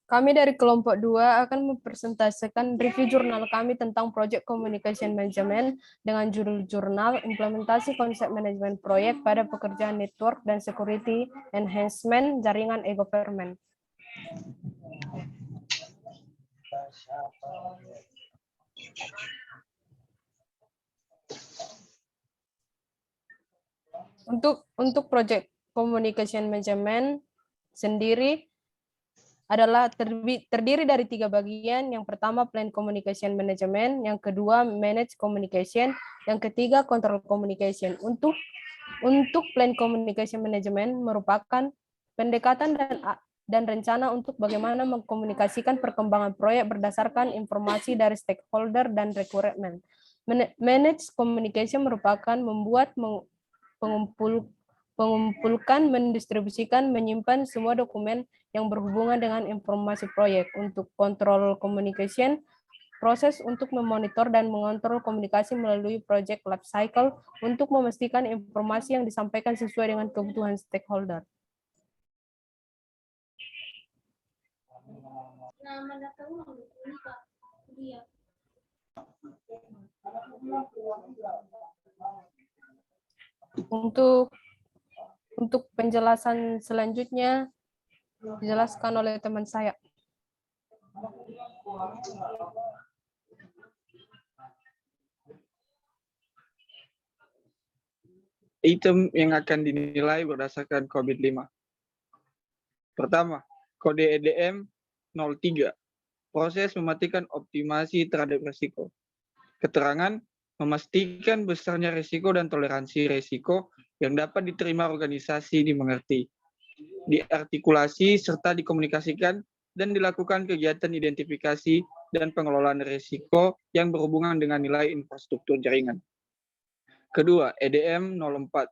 Kami dari kelompok 2 akan mempresentasikan review jurnal kami tentang Project Communication Management dengan judul jurnal Implementasi Konsep Manajemen Proyek pada Pekerjaan Network dan Security Enhancement Jaringan E-Government. Untuk Project Communication Management sendiri adalah terdiri dari 3 bagian. Yang pertama Plan Communication Management, yang kedua Manage Communication, yang ketiga Control Communication. Untuk Plan Communication Management merupakan pendekatan dan rencana untuk bagaimana mengkomunikasikan perkembangan proyek berdasarkan informasi dari stakeholder dan requirement. Manage Communication merupakan membuat, mengumpulkan, mendistribusikan, menyimpan semua dokumen yang berhubungan dengan informasi proyek. Untuk Control Communication, proses untuk memonitor dan mengontrol komunikasi melalui project life cycle untuk memastikan informasi yang disampaikan sesuai dengan kebutuhan stakeholder. Untuk penjelasan selanjutnya dijelaskan oleh teman saya. Item yang akan dinilai berdasarkan COVID-5. Pertama, kode EDM 03, proses mematikan optimasi terhadap risiko. Keterangan, memastikan besarnya risiko dan toleransi risiko yang dapat diterima organisasi dimengerti, diartikulasi serta dikomunikasikan dan dilakukan kegiatan identifikasi dan pengelolaan risiko yang berhubungan dengan nilai infrastruktur jaringan. Kedua, EDM 04,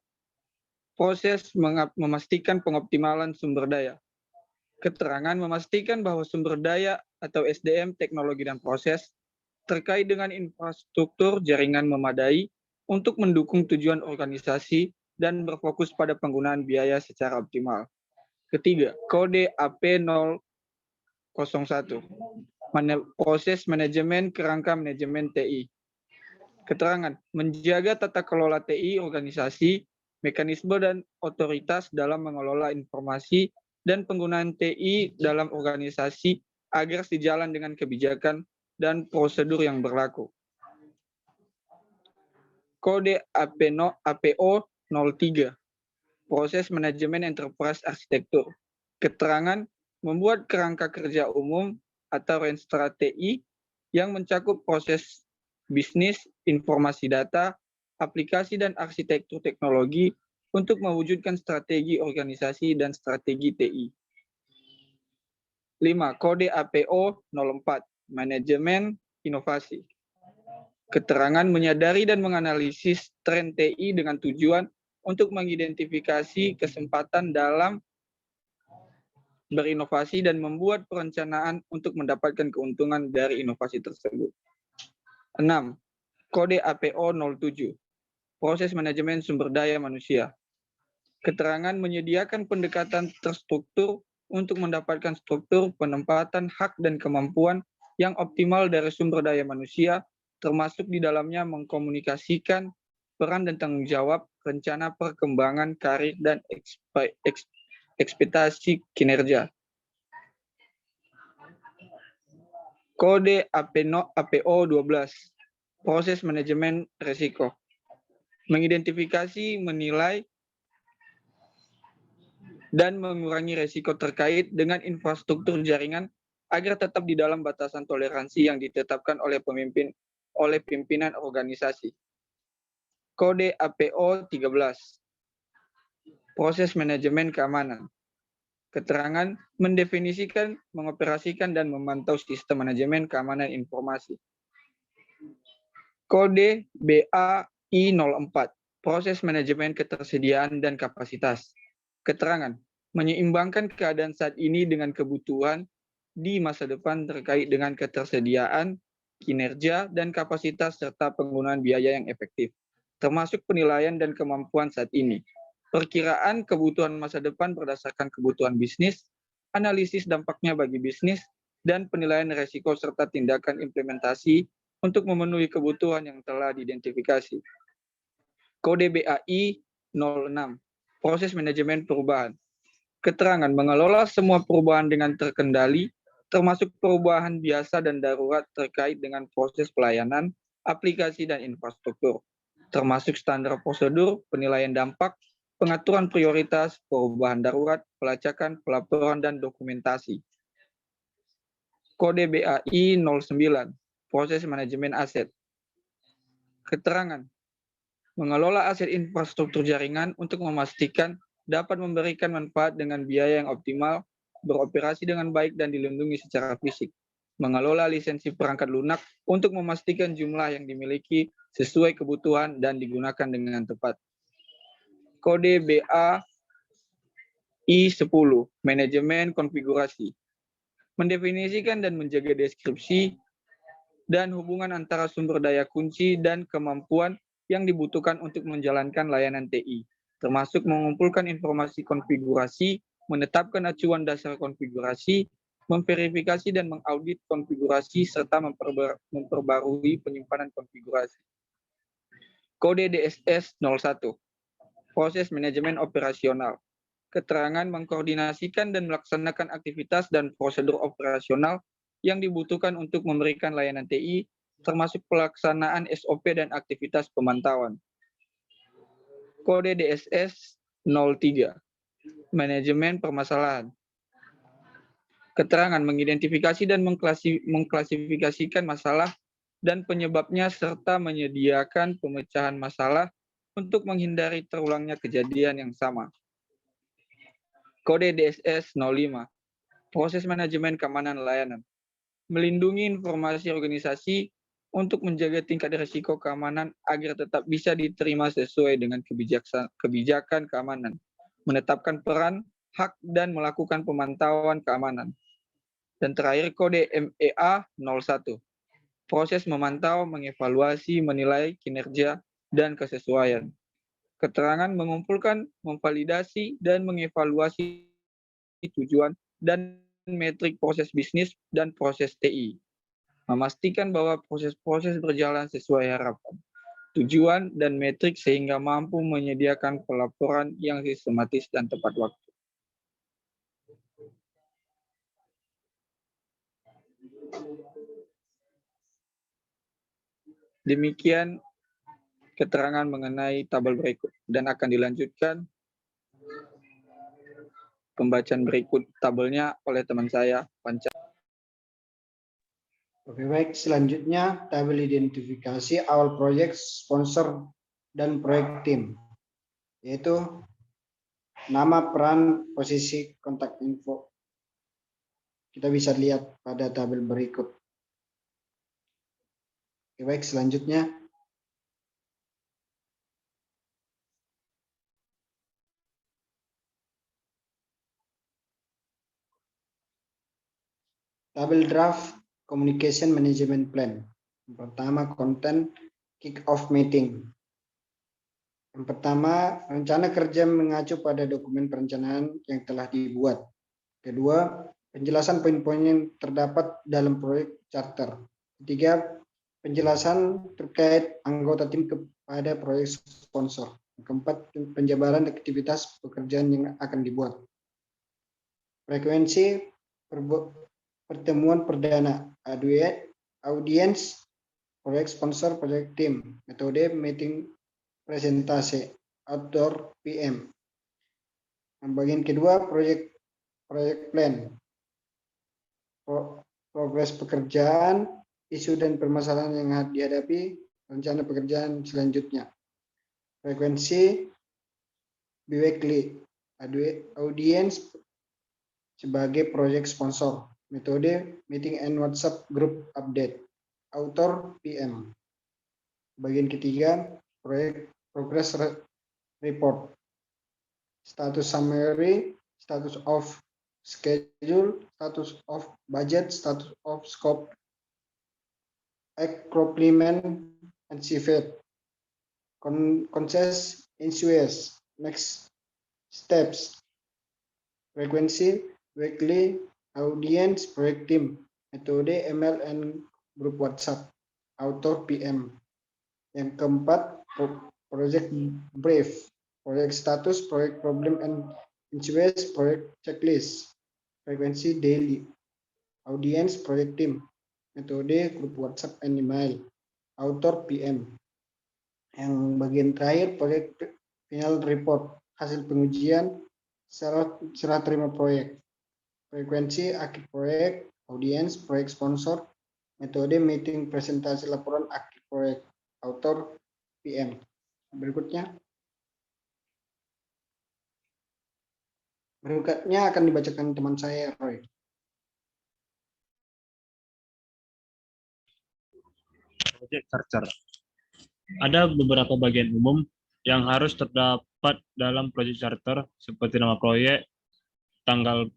proses memastikan pengoptimalan sumber daya. Keterangan memastikan bahwa sumber daya atau SDM, teknologi dan proses terkait dengan infrastruktur jaringan memadai untuk mendukung tujuan organisasi dan berfokus pada penggunaan biaya secara optimal. Ketiga, kode AP001, proses manajemen kerangka manajemen TI. Keterangan, menjaga tata kelola TI organisasi, mekanisme dan otoritas dalam mengelola informasi dan penggunaan TI dalam organisasi agar sejalan dengan kebijakan dan prosedur yang berlaku. Kode APO 03, proses manajemen enterprise arsitektur. Keterangan, membuat kerangka kerja umum atau renstra TI yang mencakup proses bisnis, informasi data, aplikasi dan arsitektur teknologi untuk mewujudkan strategi organisasi dan strategi TI. 5. Kode APO 04, manajemen inovasi. Keterangan menyadari dan menganalisis tren TI dengan tujuan untuk mengidentifikasi kesempatan dalam berinovasi dan membuat perencanaan untuk mendapatkan keuntungan dari inovasi tersebut. 6. Kode APO 07, proses manajemen sumber daya manusia. Keterangan menyediakan pendekatan terstruktur untuk mendapatkan struktur penempatan hak dan kemampuan yang optimal dari sumber daya manusia, termasuk di dalamnya mengkomunikasikan peran dan tanggung jawab, rencana perkembangan karir dan ekspektasi kinerja. Kode APO 12, proses manajemen risiko. Mengidentifikasi, menilai, dan mengurangi risiko terkait dengan infrastruktur jaringan agar tetap di dalam batasan toleransi yang ditetapkan oleh pimpinan organisasi. Kode APO 13, proses manajemen keamanan. Keterangan mendefinisikan, mengoperasikan, dan memantau sistem manajemen keamanan informasi. Kode BAI 04, proses manajemen ketersediaan dan kapasitas. Keterangan menyeimbangkan keadaan saat ini dengan kebutuhan di masa depan terkait dengan ketersediaan, kinerja, dan kapasitas serta penggunaan biaya yang efektif, termasuk penilaian dan kemampuan saat ini, perkiraan kebutuhan masa depan berdasarkan kebutuhan bisnis, analisis dampaknya bagi bisnis, dan penilaian resiko serta tindakan implementasi untuk memenuhi kebutuhan yang telah diidentifikasi. Kode BAI 06, proses manajemen perubahan. Keterangan mengelola semua perubahan dengan terkendali, termasuk perubahan biasa dan darurat terkait dengan proses pelayanan, aplikasi, dan infrastruktur, termasuk standar prosedur, penilaian dampak, pengaturan prioritas, perubahan darurat, pelacakan, pelaporan, dan dokumentasi. Kode BAI 09, proses manajemen aset. Keterangan mengelola aset infrastruktur jaringan untuk memastikan dapat memberikan manfaat dengan biaya yang optimal, beroperasi dengan baik dan dilindungi secara fisik. Mengelola lisensi perangkat lunak untuk memastikan jumlah yang dimiliki sesuai kebutuhan dan digunakan dengan tepat. Kode BAI 10, manajemen konfigurasi. Mendefinisikan dan menjaga deskripsi dan hubungan antara sumber daya kunci dan kemampuan yang dibutuhkan untuk menjalankan layanan TI, termasuk mengumpulkan informasi konfigurasi, menetapkan acuan dasar konfigurasi, memverifikasi dan mengaudit konfigurasi, serta memperbarui penyimpanan konfigurasi. Kode DSS 01, proses manajemen operasional. Keterangan mengkoordinasikan dan melaksanakan aktivitas dan prosedur operasional yang dibutuhkan untuk memberikan layanan TI, termasuk pelaksanaan SOP dan aktivitas pemantauan. Kode DSS 03, manajemen permasalahan. Keterangan mengidentifikasi dan mengklasifikasikan masalah dan penyebabnya serta menyediakan pemecahan masalah untuk menghindari terulangnya kejadian yang sama. Kode DSS 05, proses manajemen keamanan layanan. Melindungi informasi organisasi untuk menjaga tingkat risiko keamanan agar tetap bisa diterima sesuai dengan kebijakan keamanan. Menetapkan peran, hak, dan melakukan pemantauan keamanan. Dan terakhir kode MEA 01, proses memantau, mengevaluasi, menilai kinerja, dan kesesuaian. Keterangan mengumpulkan, memvalidasi, dan mengevaluasi tujuan dan metrik proses bisnis dan proses TI. Memastikan bahwa proses-proses berjalan sesuai harapan, tujuan, dan metrik sehingga mampu menyediakan pelaporan yang sistematis dan tepat waktu. Demikian keterangan mengenai tabel berikut dan akan dilanjutkan pembacaan berikut tabelnya oleh teman saya, Panca. Oke, baik. Selanjutnya, tabel identifikasi awal proyek, sponsor, dan proyek tim, yaitu nama, peran, posisi, kontak info. Kita bisa lihat pada tabel berikut. Oke, baik. Selanjutnya, tabel draft communication management plan. Yang pertama, konten kick-off meeting. Yang pertama, rencana kerja mengacu pada dokumen perencanaan yang telah dibuat. Kedua, penjelasan poin-poin yang terdapat dalam proyek charter. Ketiga, penjelasan terkait anggota tim kepada proyek sponsor. Keempat, penjabaran aktivitas pekerjaan yang akan dibuat. Frekuensi pertemuan perdana, audiens, proyek sponsor, proyek tim, metode meeting presentasi, outdoor PM. Yang bagian kedua, proyek plan, progres pekerjaan, isu dan permasalahan yang dihadapi, rencana pekerjaan selanjutnya. Frekuensi biweekly, audiens sebagai proyek sponsor, metode meeting and WhatsApp group update, author PM. Bagian ketiga, proyek progress report, status summary, status of schedule, status of budget, status of scope, accomplishment, and CFET, consist issues, next Steps. Frekuensi, weekly, audience, project team, metode email and grup WhatsApp, author PM. Yang keempat, project brief, project status, project problem and issues, project checklist. Frekuensi daily, audience, project team, metode grup WhatsApp and email, author PM. Yang bagian terakhir, project final report, hasil pengujian, serah terima proyek. Frekuensi akhir proyek, audiens, proyek sponsor, metode meeting presentasi laporan akhir proyek, author PM. Berikutnya akan dibacakan teman saya, Roy. Project charter. Ada beberapa bagian umum yang harus terdapat dalam project charter seperti nama proyek, tanggal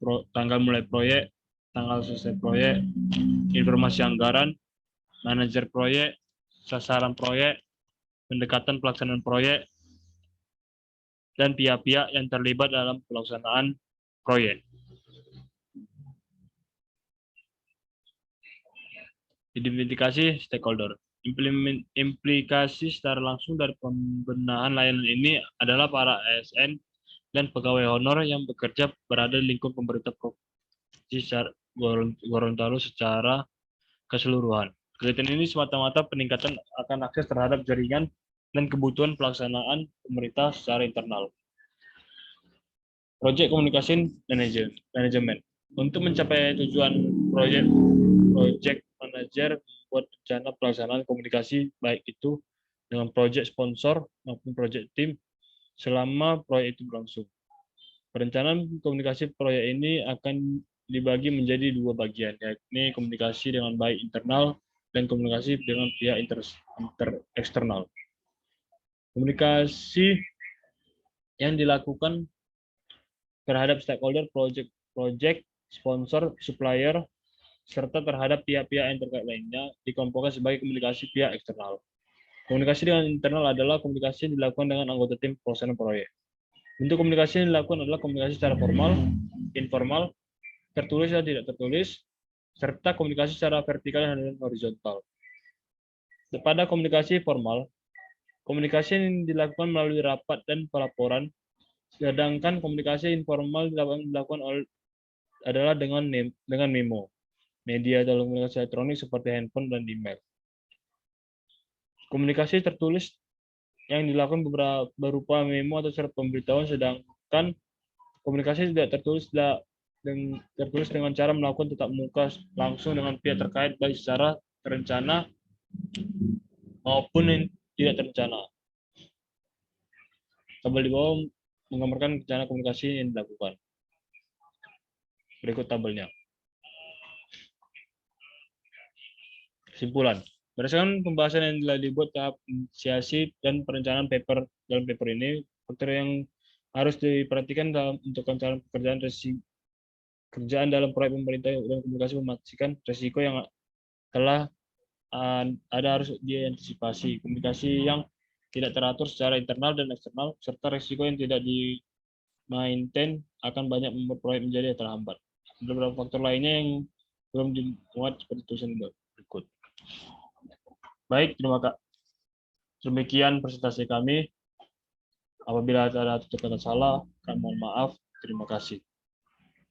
mulai proyek, tanggal selesai proyek, informasi anggaran, manajer proyek, sasaran proyek, pendekatan pelaksanaan proyek, dan pihak-pihak yang terlibat dalam pelaksanaan proyek. Identifikasi stakeholder. Implikasi secara langsung dari pembenahan layanan ini adalah para ASN dan pegawai honor yang bekerja berada di lingkup pemerintah Provinsi Gorontalo secara keseluruhan. Kegiatan ini semata-mata peningkatan akan akses terhadap jaringan dan kebutuhan pelaksanaan pemerintah secara internal. Project Communication Management. Untuk mencapai tujuan project manager membuat rencana pelaksanaan komunikasi baik itu dengan project sponsor maupun project team selama proyek itu berlangsung. Perencanaan komunikasi proyek ini akan dibagi menjadi dua bagian, yakni komunikasi dengan baik internal dan komunikasi dengan pihak eksternal. Komunikasi yang dilakukan terhadap stakeholder, project, sponsor, supplier, serta terhadap pihak-pihak yang terkait lainnya dikelompokkan sebagai komunikasi pihak eksternal. Komunikasi dengan internal adalah komunikasi yang dilakukan dengan anggota tim pelaksanaan proyek. Bentuk komunikasi yang dilakukan adalah komunikasi secara formal, informal, tertulis dan tidak tertulis, serta komunikasi secara vertikal dan horizontal. Pada komunikasi formal, komunikasi yang dilakukan melalui rapat dan pelaporan, sedangkan komunikasi informal dilakukan adalah dengan memo, media dalam komunikasi elektronik seperti handphone dan email. Komunikasi tertulis yang dilakukan berupa memo atau surat pemberitahuan, sedangkan komunikasi tidak tertulis dengan cara melakukan tatap muka langsung dengan pihak terkait baik secara terencana maupun yang tidak terencana. Tabel di bawah menggambarkan rencana komunikasi yang dilakukan. Berikut tabelnya. Kesimpulan. Berdasarkan pembahasan yang telah dibuat tahap inisiasi dan perencanaan dalam paper ini, faktor yang harus diperhatikan untuk rencana kerjaan dalam proyek pemerintah dan komunikasi memastikan risiko yang telah ada harus diantisipasi, komunikasi yang tidak teratur secara internal dan eksternal, serta risiko yang tidak di-maintain akan banyak membuat proyek menjadi terhambat. Ada beberapa faktor lainnya yang belum dimuat seperti tulisan berikut. Baik, terima kasih. Demikian presentasi kami. Apabila ada kata salah, kami mohon maaf. Terima kasih.